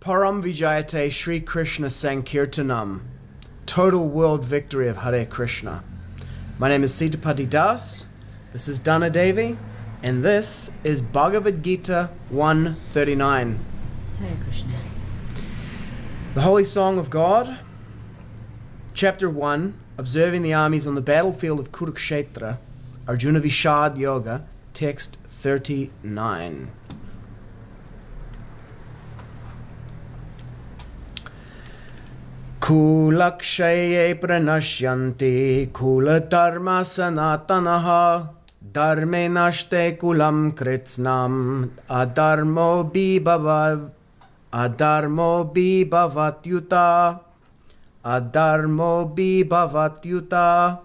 Param Vijayate Shri Krishna Sankirtanam. Total world victory of Hare Krishna. My name is Sitapati Das. This is Dana Devi. And this is Bhagavad-gita 139. Hare Krishna. The Holy Song of God. Chapter 1. Observing the armies on the battlefield of Kurukshetra. Arjuna Vishad Yoga. Text 39. Kula-kṣaye praṇaśyanti kula-dharmāḥ sanātanāḥ dharme naṣṭe kulam kṛtsnam adharmo bhibhavatyuta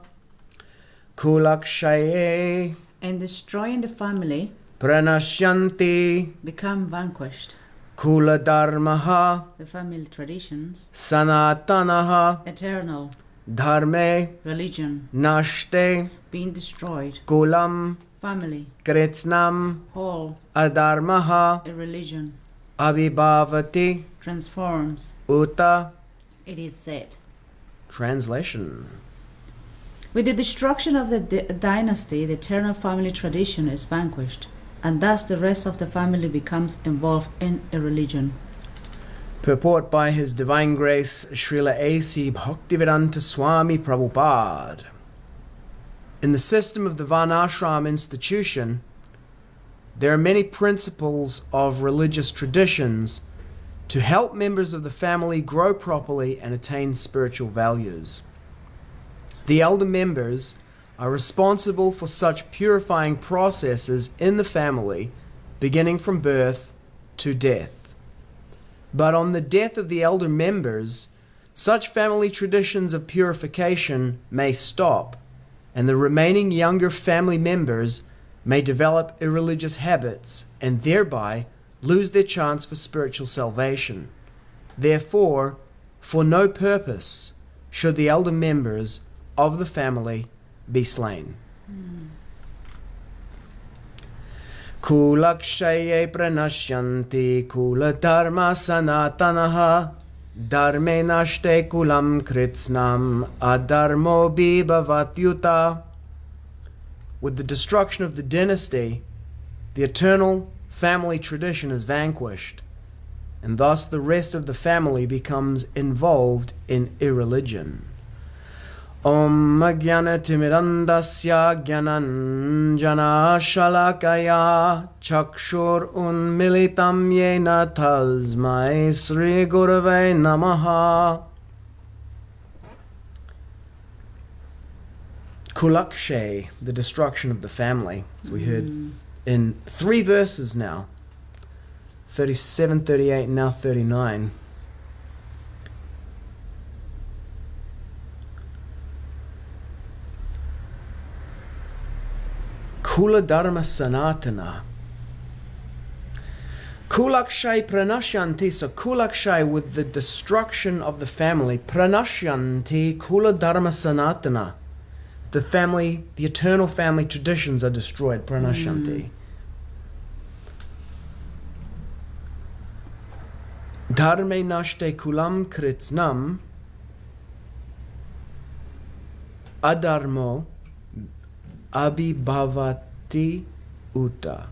kula-kṣaye And destroying the family praṇaśyanti become vanquished. kula-dharmāḥ The family traditions, sanātanāḥ eternal, dharme religion, naṣṭe being destroyed, kulam family, kṛtsnam whole, adharmaḥ irreligion, abhibhavati transforms, uta. it is said. Translation. With the destruction of the dynasty, the eternal family tradition is vanquished, and thus the rest of the family becomes involved in irreligion. Purport by His Divine Grace Srila A.C. Bhaktivedanta Swami Prabhupada. In the system of the varṇāśrama institution, there are many principles of religious traditions to help members of the family grow properly and attain spiritual values. The elder members are responsible for such purifying processes in the family, beginning from birth to death. But on the death of the elder members, such family traditions of purification may stop, and the remaining younger family members may develop irreligious habits and thereby lose their chance for spiritual salvation. Therefore, for no purpose should the elder members of the family be slain. Kula-kṣaye praṇaśyanti kula-dharmāḥ sanātanāḥ dharme naṣṭe kulam kṛtsnam adharmo bhibhavaty. With the destruction of the dynasty, the eternal family tradition is vanquished, and thus the rest of the family becomes involved in irreligion. Om Jnana-timirandasya Jnananjana Shalakaya Chakshur Unmilitam Yena Tasmai Sri Gurave Namaha. Kula-kṣaye, the destruction of the family, as we heard in 3 verses now, 37, 38, and now 39. Kula-dharmāḥ sanātanāḥ. Kula-kṣaye praṇaśyanti. So kula-kṣaye, with the destruction of the family, praṇaśyanti kula-dharmāḥ sanātanāḥ. The family, the eternal family traditions are destroyed. Praṇaśyanti. Dharme naṣṭe kulam kṛtsnam adharmo abhibhavati uta.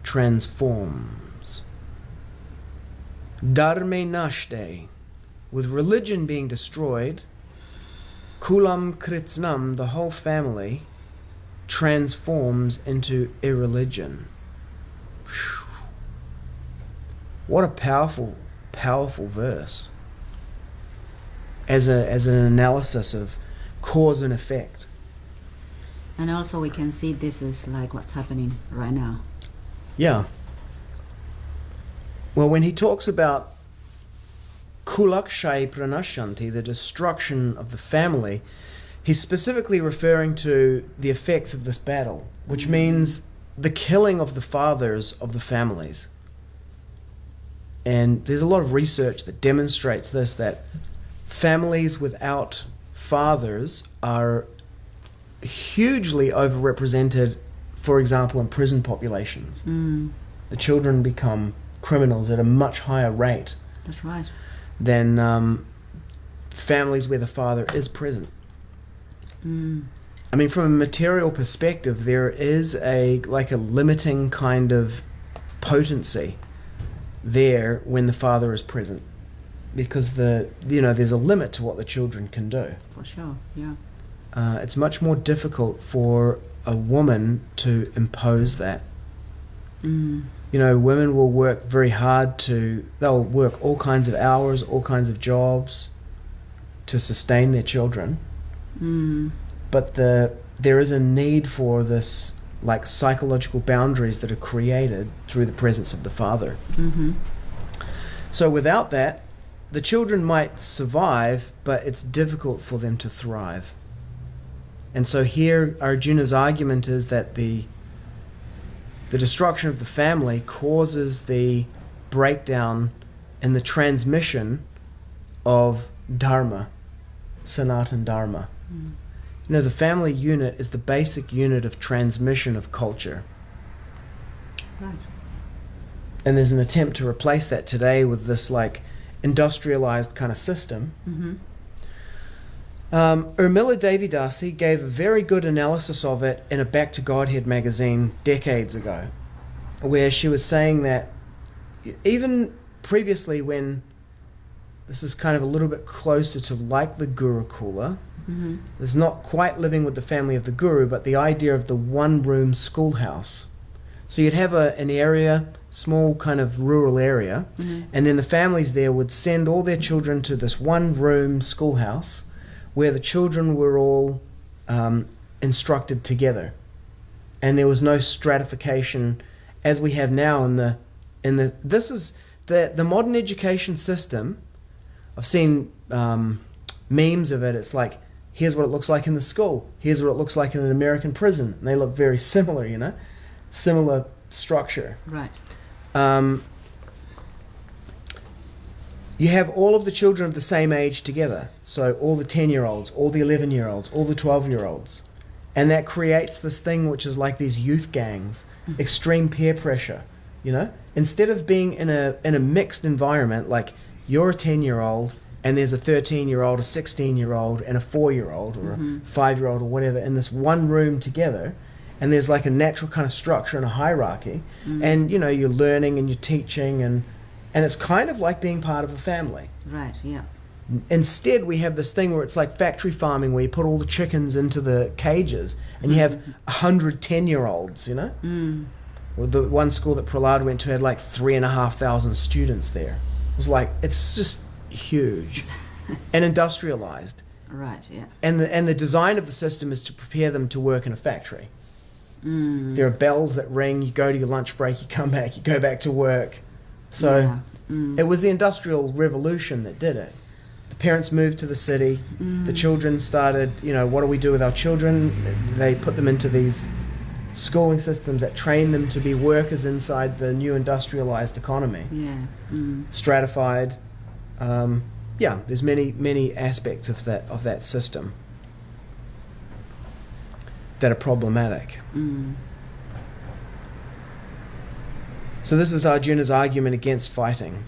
Transforms. Dharme naṣṭe, with religion being destroyed, kulam kṛtsnam, the whole family, transforms into irreligion. What a powerful, powerful verse. As an analysis of cause and effect. And also we can see this is like what's happening right now. Yeah. Well, when he talks about kula-kṣaye praṇaśyanti, the destruction of the family, he's specifically referring to the effects of this battle, which means the killing of the fathers of the families. And there's a lot of research that demonstrates this, that families without fathers are hugely overrepresented, for example, in prison populations. The children become criminals at a much higher rate That's right. than families where the father is present. Mm. I mean, from a material perspective, there is a limiting kind of potency there when the father is present, because there's a limit to what the children can do. For sure, yeah. It's much more difficult for a woman to impose that. Mm. Women will work very hard they'll work all kinds of hours, all kinds of jobs to sustain their children. Mm. But there is a need for this psychological boundaries that are created through the presence of the father. Mm-hmm. So without that, the children might survive, but it's difficult for them to thrive. And so here Arjuna's argument is that the destruction of the family causes the breakdown in the transmission of dharma, sanātanāḥ dharma. Mm. The family unit is the basic unit of transmission of culture. Right. And there's an attempt to replace that today with this industrialized kind of system. Mm-hmm. Urmila Devidasi gave a very good analysis of it in a Back to Godhead magazine decades ago, where she was saying that even previously, when this is kind of a little bit closer to the Gurukula, Mm-hmm. it's not quite living with the family of the guru, but the idea of the one-room schoolhouse. So you'd have an area, small kind of rural area, Mm-hmm. and then the families there would send all their children to this one-room schoolhouse where the children were all instructed together. And there was no stratification as we have now this is the modern education system. I've seen memes of it. It's here's what it looks like in the school. Here's what it looks like in an American prison. And they look very similar, similar structure. Right. You have all of the children of the same age together. So all the 10-year-olds, all the 11-year-olds, all the 12-year-olds. And that creates this thing which is like these youth gangs, extreme peer pressure, Instead of being in a mixed environment, you're a 10-year-old, and there's a 13-year-old, a 16-year-old, and a 4-year-old, or Mm-hmm. a 5-year-old, or whatever, in this one room together, and there's a natural kind of structure and a hierarchy, Mm-hmm. and you're learning and you're teaching, and it's kind of like being part of a family. Right, yeah. Instead, we have this thing where it's like factory farming, where you put all the chickens into the cages, and you have 100 10-year-olds, Mm. Well, the one school that Prahlad went to had 3,500 students there. It was it's just huge and industrialized. Right, yeah. And the design of the system is to prepare them to work in a factory. Mm. There are bells that ring, you go to your lunch break, you come back, you go back to work. So Yeah. Mm. it was the Industrial Revolution that did it. The parents moved to the city, the children started, what do we do with our children? They put them into these schooling systems that train them to be workers inside the new industrialized economy. Yeah. Mm. Stratified. There's many aspects of that system that are problematic. Mm. So this is Arjuna's argument against fighting.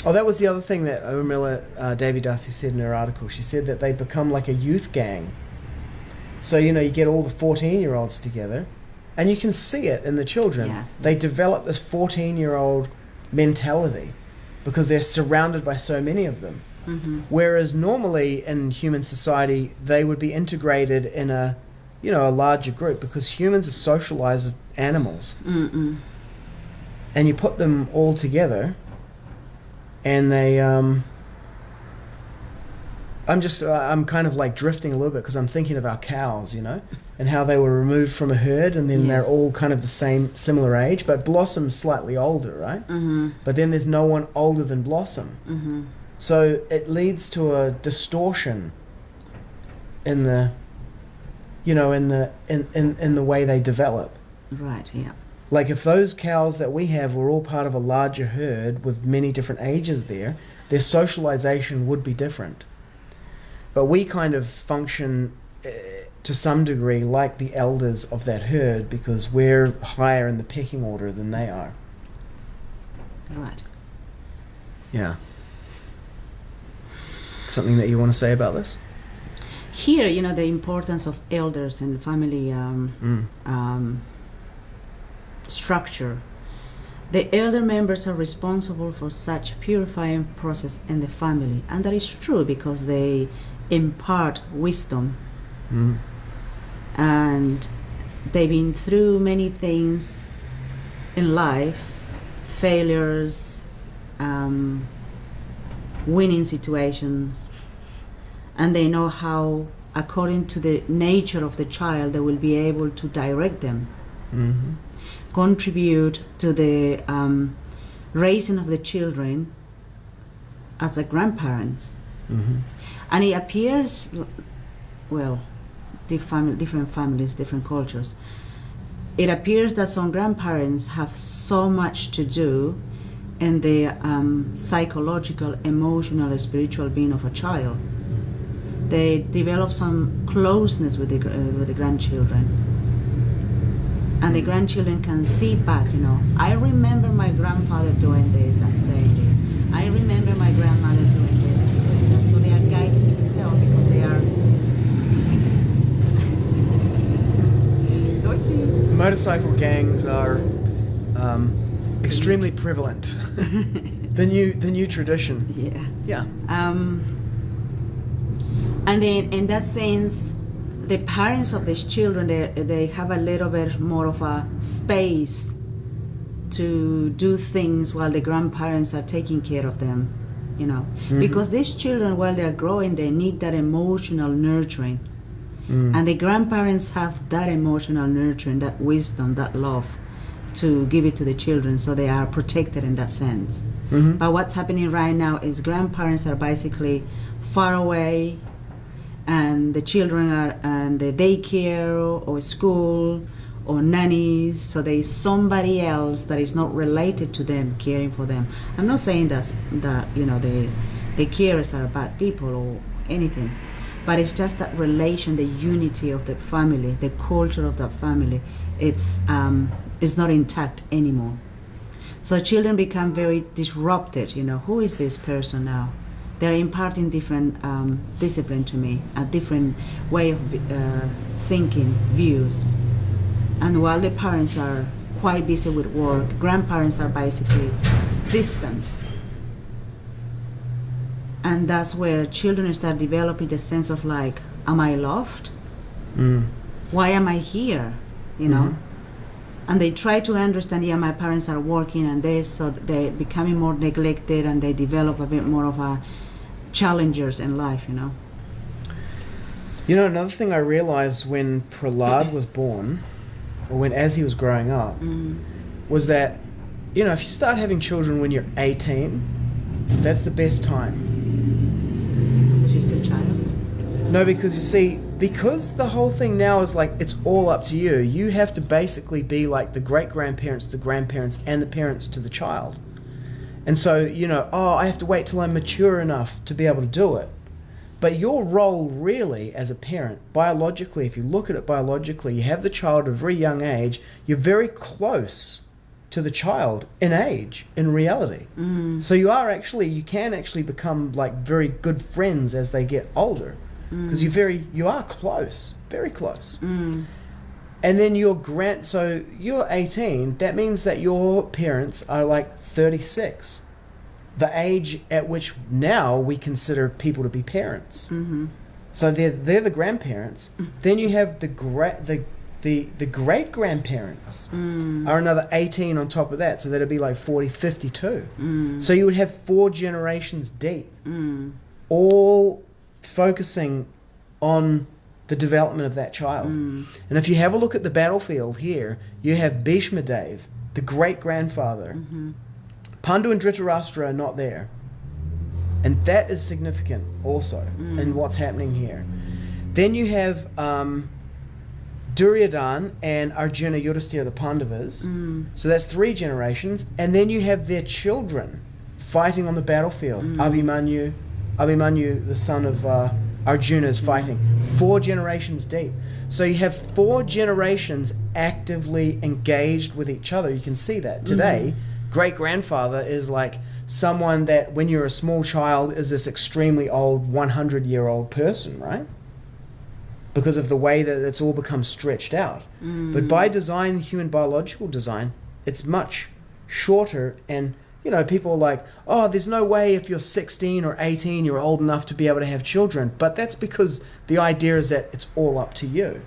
Oh, that was the other thing that Urmila Devidasi said in her article. She said that they become like a youth gang. So, you get all the 14-year-olds together, and you can see it in the children. Yeah. They develop this 14-year-old mentality because they're surrounded by so many of them. Mm-hmm. Whereas normally in human society, they would be integrated in a larger group, because humans are socialized as animals. Mm-mm. And you put them all together, and they I'm kind of drifting a little bit, because I'm thinking of our cows, and how they were removed from a herd, and then Yes. they're all kind of the similar age, but Blossom's slightly older, right? Mm-hmm. But then there's no one older than Blossom. Mm-hmm. So it leads to a distortion in the in the way they develop. Right, yeah. If those cows that we have were all part of a larger herd with many different ages there, their socialization would be different. But we kind of function to some degree like the elders of that herd, because we're higher in the pecking order than they are. Right. Yeah. Something that you want to say about this? Here, the importance of elders and family structure. The elder members are responsible for such purifying process in the family, and that is true because they impart wisdom, and they've been through many things in life, failures, winning situations, and they know how, according to the nature of the child, they will be able to direct them, contribute to the raising of the children as a grandparents. And it appears, well, different families, different cultures, it appears that some grandparents have so much to do in the psychological, emotional, spiritual being of a child. They develop some closeness with the grandchildren. And the grandchildren can see back, I remember my grandfather doing this and saying this. I remember my grandmother doing this and doing that. So they are guiding themselves because they are noisy. Motorcycle gangs are extremely prevalent. the new tradition. Yeah. And then in that sense, the parents of these children, they have a little bit more of a space to do things while the grandparents are taking care of them, because these children, while they're growing, they need that emotional nurturing. And the grandparents have that emotional nurturing, that wisdom, that love to give it to the children, so they are protected in that sense. But what's happening right now is grandparents are basically far away, and the children are in the daycare or school or nannies, so there is somebody else that is not related to them caring for them. I'm not saying that the carers are bad people or anything, but it's just that relation, the unity of the family, the culture of that family, it's not intact anymore. So children become very disrupted. Who is this person now? They're imparting different discipline to me, a different way of thinking, views. And while the parents are quite busy with work, grandparents are basically distant. And that's where children start developing the sense of like, am I loved? Why am I here? And they try to understand, my parents are working and this, so they're becoming more neglected, and they develop a bit more of a challengers in life, Another thing I realized when Prahlad was born, or as he was growing up, was that, if you start having children when you're 18, that's the best time. Because you're still a child? No, because you see, because the whole thing now is like, it's all up to you. You have to basically be like the great-grandparents, the grandparents, and the parents to the child. And so, I have to wait till I'm mature enough to be able to do it. But your role really as a parent, biologically, if you look at it biologically, you have the child at a very young age, you're very close to the child in age, in reality. So you can actually become like very good friends as they get older. Because you are close, very close. And then so you're 18, that means that your parents are like 36, the age at which now we consider people to be parents. So they're the grandparents. Then you have the great grandparents are another 18 on top of that, so that'd be like 40, 52. So you would have 4 generations deep, all focusing on the development of that child. And if you have a look at the battlefield here, you have Bhishma Dev, the great-grandfather. Pandu and Dhritarashtra are not there. And that is significant also in what's happening here. Then you have Duryodhana and Arjuna, Yudhisthira, the Pandavas. So that's 3 generations. And then you have their children fighting on the battlefield. Abhimanyu, the son of Arjuna, is fighting. 4 generations deep. So you have 4 generations actively engaged with each other. You can see that. Today, great-grandfather is like someone that, when you're a small child, is this extremely old 100-year-old person, right? Because of the way that it's all become stretched out. But by design, human biological design, it's much shorter. And, you know, people are like, oh, there's no way if you're 16 or 18, you're old enough to be able to have children. But that's because the idea is that it's all up to you.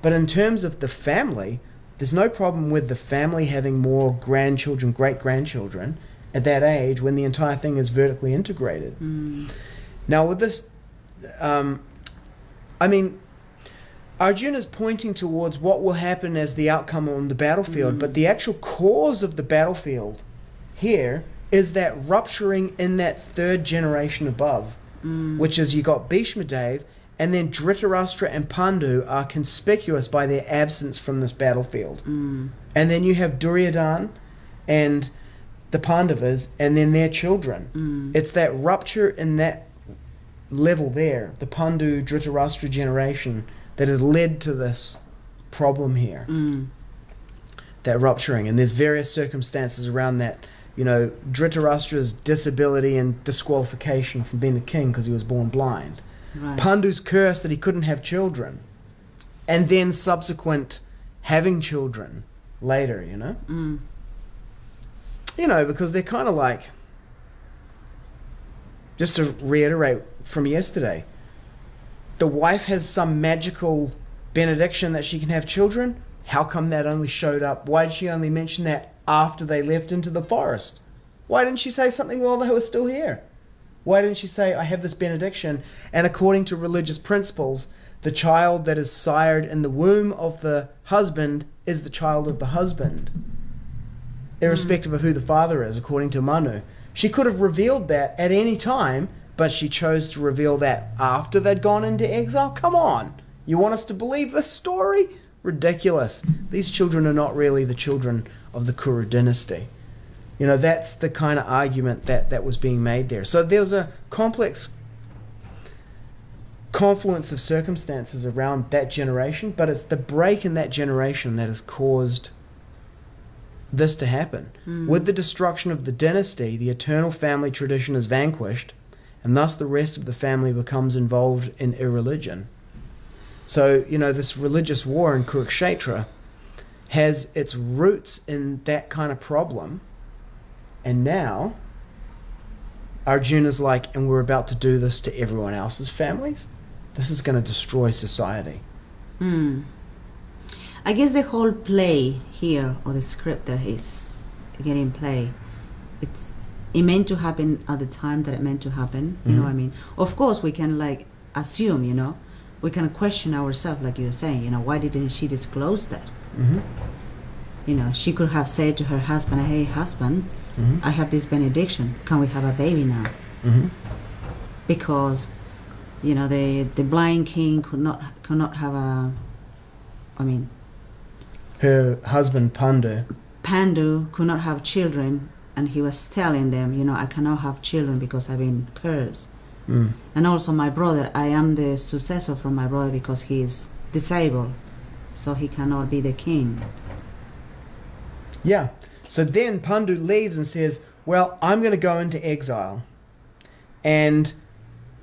But in terms of the family, there's no problem with the family having more grandchildren, great-grandchildren at that age when the entire thing is vertically integrated. Now, with this, I mean, Arjuna's pointing towards what will happen as the outcome on the battlefield, but the actual cause of the battlefield here is that rupturing in that third generation above, which is you got Bhishma Dev, and then Dhritarashtra and Pandu are conspicuous by their absence from this battlefield. And then you have Duryodhana and the Pandavas, and then their children. It's that rupture in that level there, the Pandu Dhritarashtra generation, that has led to this problem here. That rupturing. And there's various circumstances around that. You know, Dhritarashtra's disability and disqualification from being the king because he was born blind. Right. Pandu's curse that he couldn't have children. And then subsequent having children later, you know? You know, because they're kind of like, just to reiterate from yesterday, the wife has some magical benediction that she can have children. How come that only showed up? Why did she only mention that after they left into the forest? Why didn't she say something while they were still here? Why didn't she say, I have this benediction, and according to religious principles, the child that is sired in the womb of the husband is the child of the husband, irrespective of who the father is, according to Manu. She could have revealed that at any time, but she chose to reveal that after they'd gone into exile? Come on. You want us to believe this story? Ridiculous. These children are not really the children of the Kuru dynasty. You know, that's the kind of argument that was being made there. So there's a complex confluence of circumstances around that generation, but it's the break in that generation that has caused this to happen. With the destruction of the dynasty, the eternal family tradition is vanquished, and thus the rest of the family becomes involved in irreligion. So, you know, this religious war in Kuru-kṣaye has its roots in that kind of problem. And now, Arjuna's like, and we're about to do this to everyone else's families? This is going to destroy society. I guess the whole play here, or the script that he's getting play, it meant to happen at the time that it meant to happen. You know what I mean? Of course, we can like assume, you know, we can question ourselves, like you were saying, you know, why didn't she disclose that? You know, she could have said to her husband, hey, husband, I have this benediction. Can we have a baby now? Because, you know, the blind king could not have a, I mean, her husband Pandu could not have children, and he was telling them, you know, I cannot have children because I've been cursed. And also my brother, I am the successor from my brother because he is disabled, so he cannot be the king. Yeah. So then Pandu leaves and says, well, I'm going to go into exile, and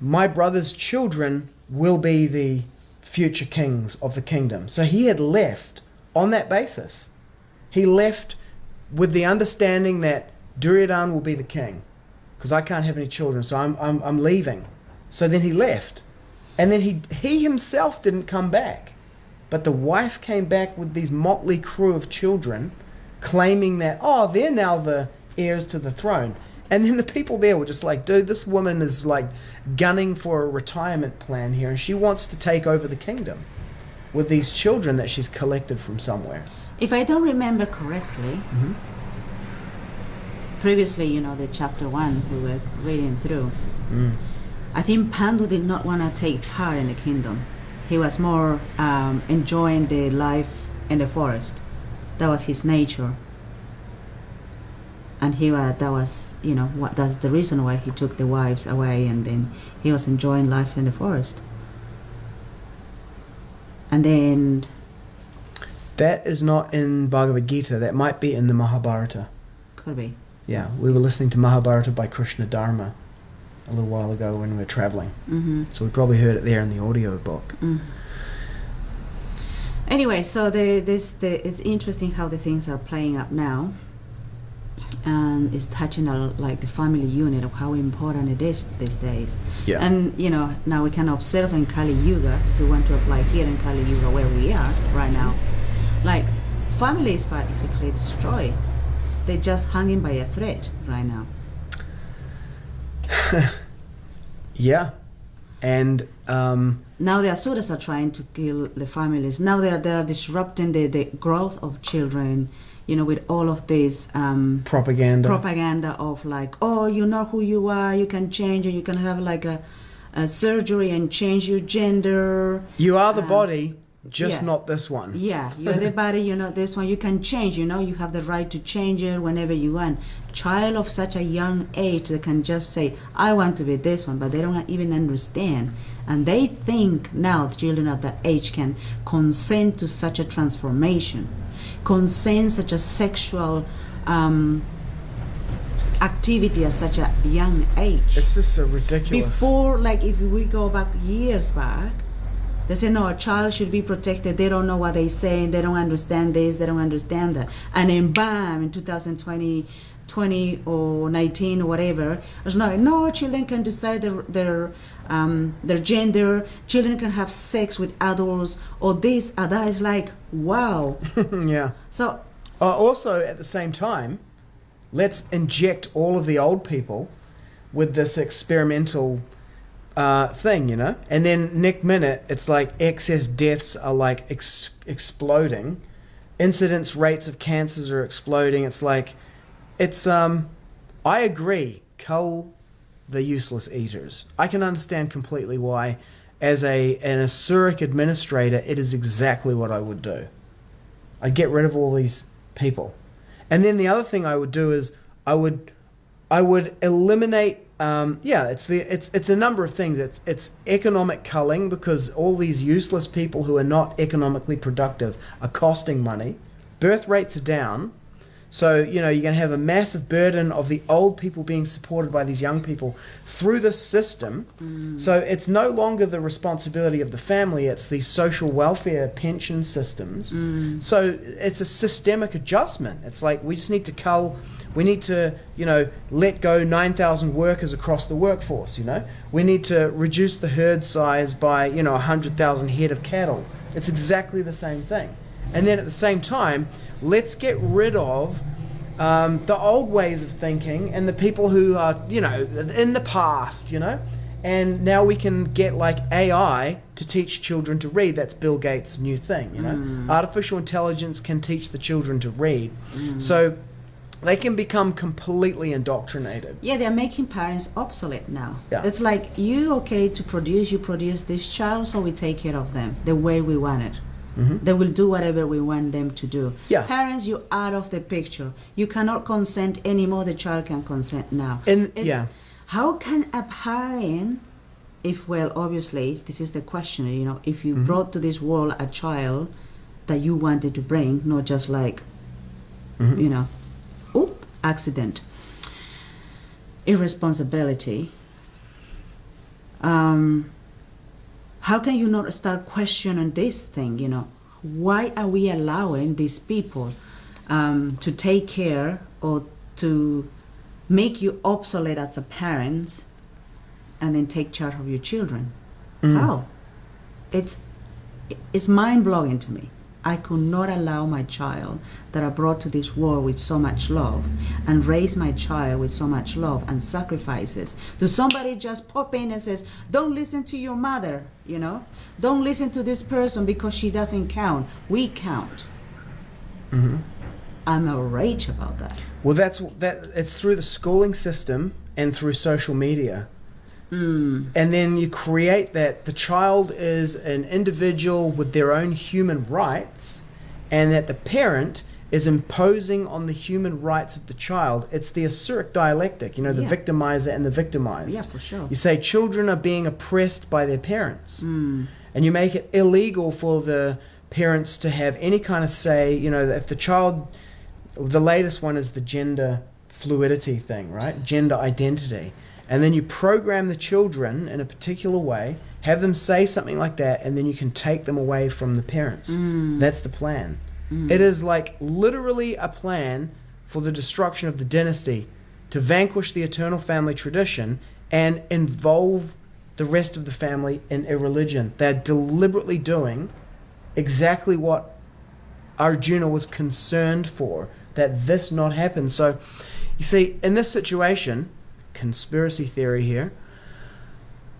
my brother's children will be the future kings of the kingdom. So he had left on that basis. He left with the understanding that Duryodhana will be the king, because I can't have any children, so I'm leaving. So then he left, and then he himself didn't come back, but the wife came back with these motley crew of children, claiming that, oh, they're now the heirs to the throne. And then the people there were just like, dude, this woman is like gunning for a retirement plan here, and she wants to take over the kingdom with these children that she's collected from somewhere. If I don't remember correctly, previously, you know, the chapter 1 we were reading through, I think Pandu did not want to take part in the kingdom. He was more enjoying the life in the forest. That was his nature. And that was, you know, that's the reason why he took the wives away, and then he was enjoying life in the forest. And then... That is not in Bhagavad-gita. That might be in the Mahabharata. Could be. Yeah, we were listening to Mahabharata by Kṛtsnam a little while ago when we were traveling. So we probably heard it there in the audio book. Anyway, so it's interesting how the things are playing up now, and it's touching like the family unit of how important it is these days. Yeah. And you know, now we can observe in Kali Yuga, if we want to apply here in Kali Yuga where we are right now, like families basically destroyed. They're just hanging by a thread right now. Yeah. And now the Asuras are trying to kill the families. Now they are disrupting the growth of children, you know, with all of this propaganda of like, oh, you know who you are, you can change, or you can have like a surgery and change your gender. You are the body, just not this one. Yeah, you're the body, you're not this one. You can change, you know, you have the right to change it whenever you want. Child of such a young age, they can just say, I want to be this one, but they don't even understand. And they think now the children at that age can consent to such a transformation, consent such a sexual activity at such a young age. It's just so ridiculous. Before, like if we go back years back, they say, no, a child should be protected. They don't know what they're saying. They don't understand this. They don't understand that. And then bam, in 2020 or 19 or whatever, there's no, children can decide their gender. Children can have sex with adults or this or that. Is like, wow. Yeah. So also, at the same time, let's inject all of the old people with this experimental thing, you know, and then next minute it's like excess deaths are like exploding, incidence rates of cancers are exploding. It's like, it's I agree, cull the useless eaters. I can understand completely why. As an Asuric administrator, it is exactly what I would do. I'd get rid of all these people, and then the other thing I would do is I would eliminate. It's a number of things. It's economic culling, because all these useless people who are not economically productive are costing money. Birth rates are down, so you know you're going to have a massive burden of the old people being supported by these young people through this system. So it's no longer the responsibility of the family; it's the social welfare pension systems. So it's a systemic adjustment. It's like we just need to cull. We need to, you know, let go 9,000 workers across the workforce, you know. We need to reduce the herd size by, you know, 100,000 head of cattle. It's exactly the same thing. And then at the same time, let's get rid of the old ways of thinking and the people who are, you know, in the past, you know. And now we can get like AI to teach children to read. That's Bill Gates' new thing, you know. Artificial intelligence can teach the children to read. So they can become completely indoctrinated. Yeah, they're making parents obsolete now. Yeah. It's like, you produce this child, so we take care of them the way we want it. They will do whatever we want them to do. Yeah. Parents, you're out of the picture. You cannot consent anymore. The child can consent now. How can a parent, obviously, this is the question, you know, if you brought to this world a child that you wanted to bring, not just like, you know, accident, irresponsibility, how can you not start questioning this thing, you know? Why are we allowing these people to take care or to make you obsolete as a parent and then take charge of your children? How? It's mind-blowing to me. I could not allow my child that I brought to this world with so much love and raise my child with so much love and sacrifices to somebody just pop in and says, don't listen to your mother, you know, don't listen to this person because she doesn't count. We count. I'm outraged about that. Well, it's through the schooling system and through social media. And then you create that the child is an individual with their own human rights, and that the parent is imposing on the human rights of the child. It's the Asuric dialectic, you know, the victimizer and the victimized. Yeah, for sure. You say children are being oppressed by their parents, and you make it illegal for the parents to have any kind of say. You know, if the child, the latest one is the gender fluidity thing, right? Gender identity. And then you program the children in a particular way, have them say something like that, and then you can take them away from the parents. That's the plan. It is like literally a plan for the destruction of the dynasty, to vanquish the eternal family tradition and involve the rest of the family in irreligion. They're deliberately doing exactly what Arjuna was concerned for, that this not happen. So, you see, in this situation, conspiracy theory here,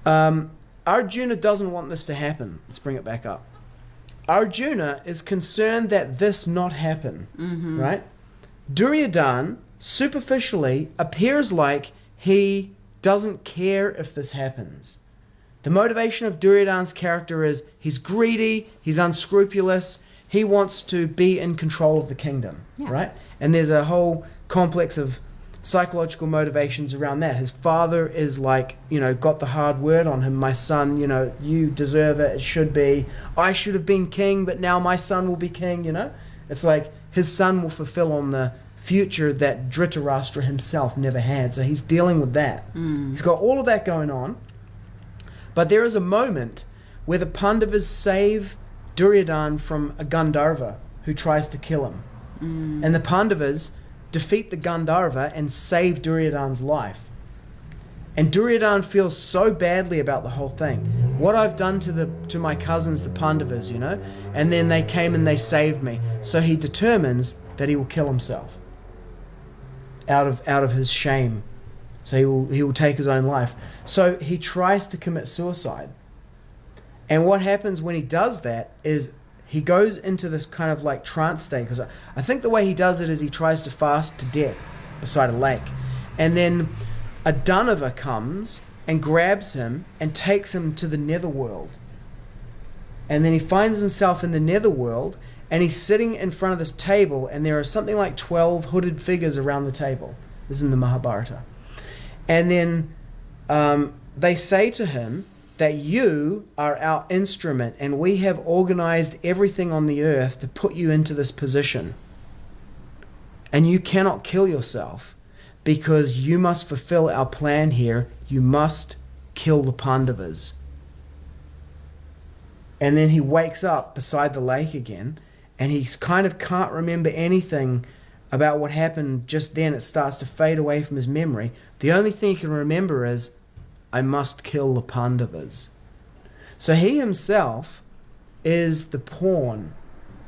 Arjuna doesn't want this to happen. Let's bring it back up. Arjuna is concerned that this not happen, right? Duryodhana superficially appears like he doesn't care if this happens. The motivation of Duryodhana's character is he's greedy, he's unscrupulous, he wants to be in control of the kingdom, right? And there's a whole complex of psychological motivations around that. His father is like, got the hard word on him. My son, you deserve it. It should be. I should have been king, but now my son will be king, It's like his son will fulfill on the future that Dhritarashtra himself never had. So he's dealing with that. He's got all of that going on. But there is a moment where the Pandavas save Duryodhana from a Gandharva who tries to kill him. And the Pandavas defeat the Gandharva and save Duryodhana's life. And Duryodhana feels so badly about the whole thing. What I've done to my cousins, the Pandavas, and then they came and they saved me. So he determines that he will kill himself out of his shame. So he will take his own life. So he tries to commit suicide. And what happens when he does that is he goes into this kind of like trance state, because I think the way he does it is he tries to fast to death beside a lake. And then a Danava comes and grabs him and takes him to the netherworld. And then he finds himself in the netherworld, and he's sitting in front of this table, and there are something like 12 hooded figures around the table. This is in the Mahabharata. And then they say to him that you are our instrument, and we have organized everything on the earth to put you into this position. And you cannot kill yourself, because you must fulfill our plan here. You must kill the Pandavas. And then he wakes up beside the lake again, and he kind of can't remember anything about what happened just then. It starts to fade away from his memory. The only thing he can remember is, I must kill the Pandavas. So he himself is the pawn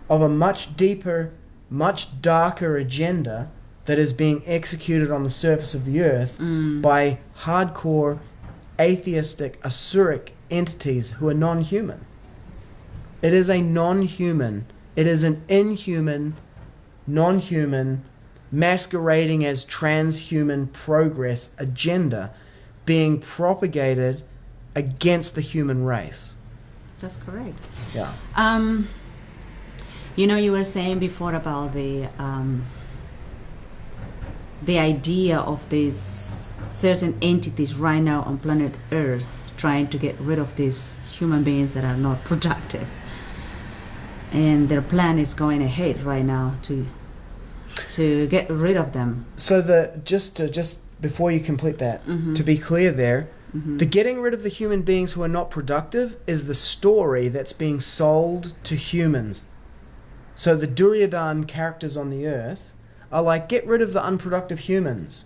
of a much deeper, much darker agenda that is being executed on the surface of the earth by hardcore, atheistic, asuric entities who are non-human. It is a non-human, it is an inhuman, non-human, masquerading as transhuman progress agenda being propagated against the human race. That's correct. Yeah. You were saying before about the idea of these certain entities right now on planet Earth trying to get rid of these human beings that are not productive. And their plan is going ahead right now to get rid of them. So just before you complete that, to be clear there, the getting rid of the human beings who are not productive is the story that's being sold to humans. So the Duryodhana characters on the earth are like, get rid of the unproductive humans.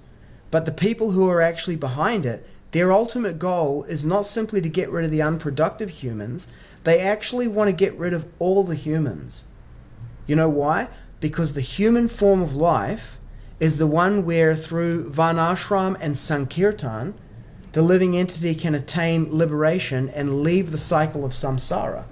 But the people who are actually behind it, their ultimate goal is not simply to get rid of the unproductive humans, they actually want to get rid of all the humans. You know why? Because the human form of life is the one where through varṇāśrama and sankirtan, the living entity can attain liberation and leave the cycle of samsara.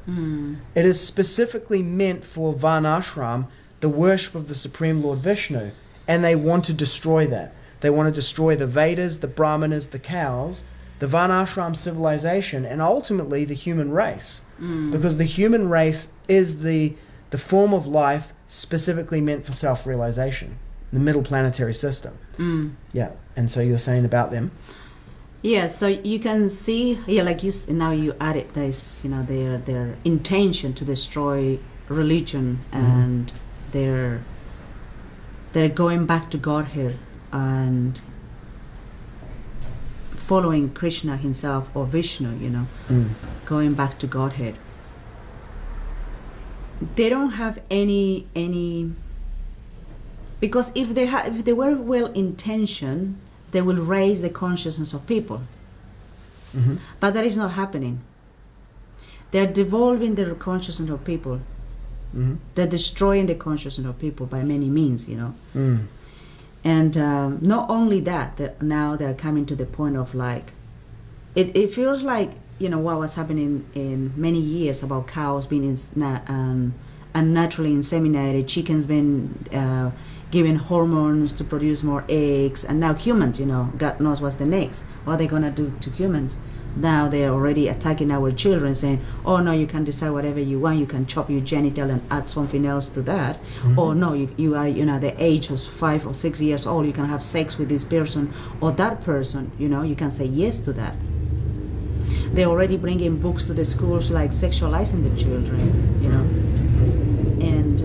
It is specifically meant for varṇāśrama, the worship of the Supreme Lord Vishnu, and they want to destroy that. They want to destroy the Vedas, the Brahmanas, the cows, the varṇāśrama civilization, and ultimately the human race. Because the human race is the form of life specifically meant for self-realization, the middle planetary system. Yeah, and so you were saying about them. Yeah, so you can see, like now you added this, their intention to destroy religion, and they're going back to Godhead and following Krishna himself or Vishnu, going back to Godhead. They don't have any because if they were well intentioned, they will raise the consciousness of people. Mm-hmm. But that is not happening. They're devolving the consciousness of people. Mm-hmm. They're destroying the consciousness of people by many means, Mm. And not only that now they're coming to the point of like, it feels like, what was happening in many years about cows being unnaturally inseminated, chickens being given hormones to produce more eggs, and now humans, God knows what's the next. What are they going to do to humans? Now they're already attacking our children, saying, oh no, you can decide whatever you want, you can chop your genital and add something else to that. Mm-hmm. Or no, you are, the age of 5 or 6 years old, you can have sex with this person or that person, you can say yes to that. They're already bringing books to the schools like sexualizing the children, and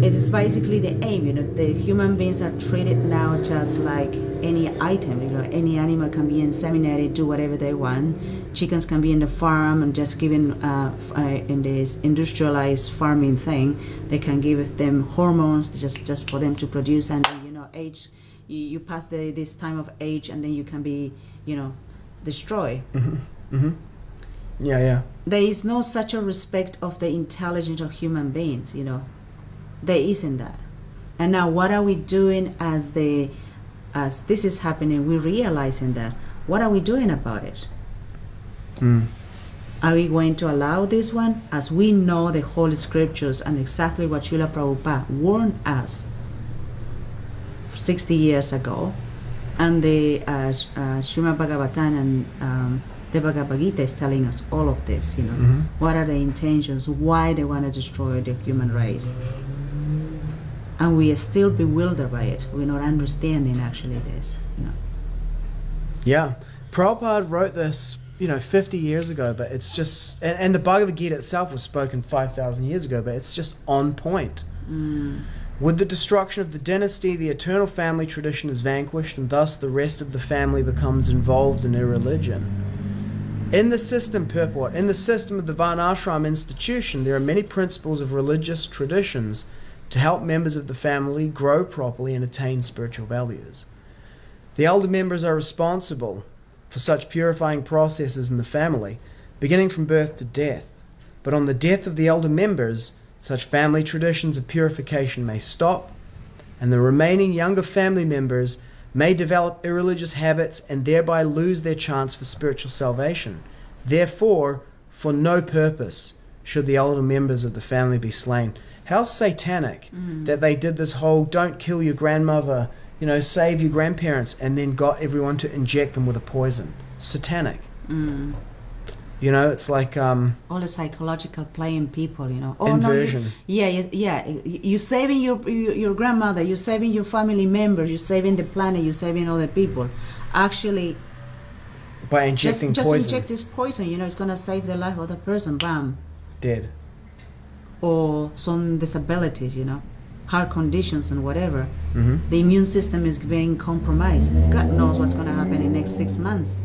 it is basically the aim, the human beings are treated now just like any item, any animal can be inseminated, do whatever they want. Chickens can be in the farm and just given in this industrialized farming thing, they can give them hormones just for them to produce, and age, you pass this time of age and then you can be, destroyed. Mm-hmm. Mm-hmm. Yeah. There is no such a respect of the intelligence of human beings, There isn't that. And now what are we doing as this is happening? We're realizing that. What are we doing about it? Mm. Are we going to allow this one? As we know the Holy Scriptures and exactly what Srila Prabhupada warned us 60 years ago, and the Srimad Bhagavatam and the Bhagavad-gita is telling us all of this, Mm-hmm. What are the intentions, why they want to destroy the human race. And we are still bewildered by it. We're not understanding actually this, Yeah. Prabhupada wrote this, 50 years ago, but it's just, and the Bhagavad-gita itself was spoken 5,000 years ago, but it's just on point. Mm. With the destruction of the dynasty, the eternal family tradition is vanquished, and thus the rest of the family becomes involved in irreligion. In the system, Purport, in the system of the varṇāśrama institution, there are many principles of religious traditions to help members of the family grow properly and attain spiritual values. The elder members are responsible for such purifying processes in the family, beginning from birth to death. But on the death of the elder members, such family traditions of purification may stop, and the remaining younger family members may develop irreligious habits and thereby lose their chance for spiritual salvation. Therefore, for no purpose should the elder members of the family be slain. How satanic that they did this whole don't kill your grandmother, save your grandparents, and then got everyone to inject them with a poison. Satanic. Mm. It's like all the psychological play in people, Oh, inversion. No, you're saving your grandmother, you're saving your family members, you're saving the planet, you're saving other people. Actually, by injecting just poison. inject this poison, it's going to save the life of the person. Bam. Dead. Or some disabilities, heart conditions and whatever. Mm-hmm. The immune system is being compromised. God knows what's going to happen in the next 6 months.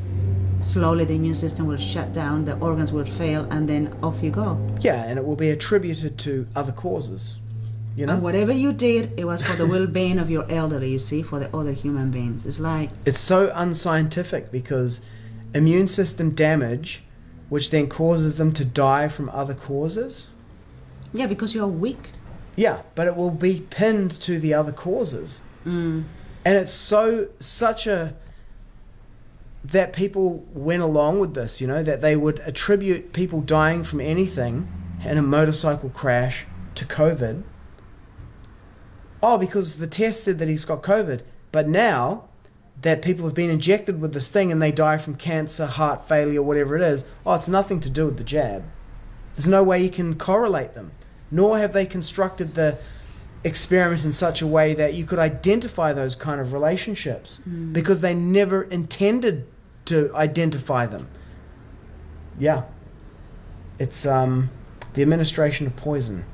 Slowly the immune system will shut down, the organs will fail, and then off you go. Yeah, and it will be attributed to other causes. And whatever you did, it was for the well-being of your elderly, for the other human beings. It's like... It's so unscientific because immune system damage, which then causes them to die from other causes. Yeah, because you're weak. Yeah, but it will be pinned to the other causes. Mm. And it's such a... that people went along with this, that they would attribute people dying from anything in a motorcycle crash to COVID. Oh, because the test said that he's got COVID. But now that people have been injected with this thing and they die from cancer, heart failure, whatever it is, it's nothing to do with the jab. There's no way you can correlate them. Nor have they constructed the experiment in such a way that you could identify those kind of relationships because they never intended to identify them. Yeah. It's the administration of poison.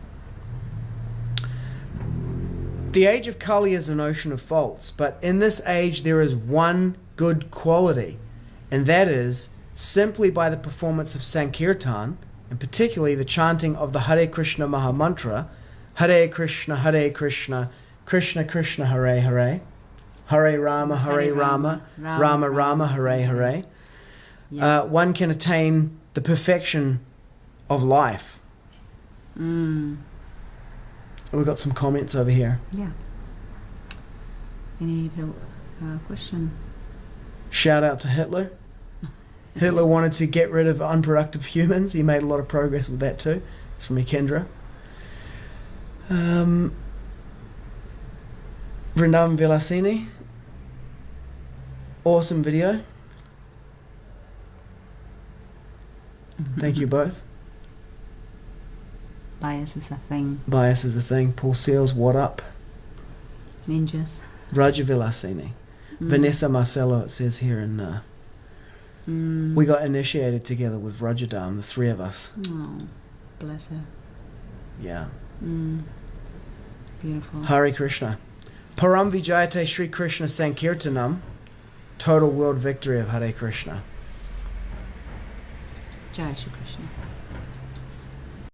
The age of Kali is an ocean of faults, but in this age there is one good quality, and that is simply by the performance of Sankirtan, and particularly the chanting of the Hare Krishna Maha Mantra, Hare Krishna, Krishna Krishna, Hare Hare, Hare Rama, Rama Rama, Hare Hare. Yeah. One can attain the perfection of life. We've got some comments over here. Yeah. Any question? Shout out to Hitler. Hitler wanted to get rid of unproductive humans. He made a lot of progress with that too. It's from Kendra. Vrindavan Vilasini. Awesome video. Thank you both. Bias is a thing. Bias is a thing. Paul Seals, what up? Ninjas. Raja Vilasini. Vanessa Marcello, it says here in... We got initiated together with Rajadam, the three of us. Oh, bless her. Yeah. Beautiful. Hare Krishna. Param Vijayate Sri Krishna Sankirtanam. Total world victory of Hare Krishna. Jai Shri Krishna.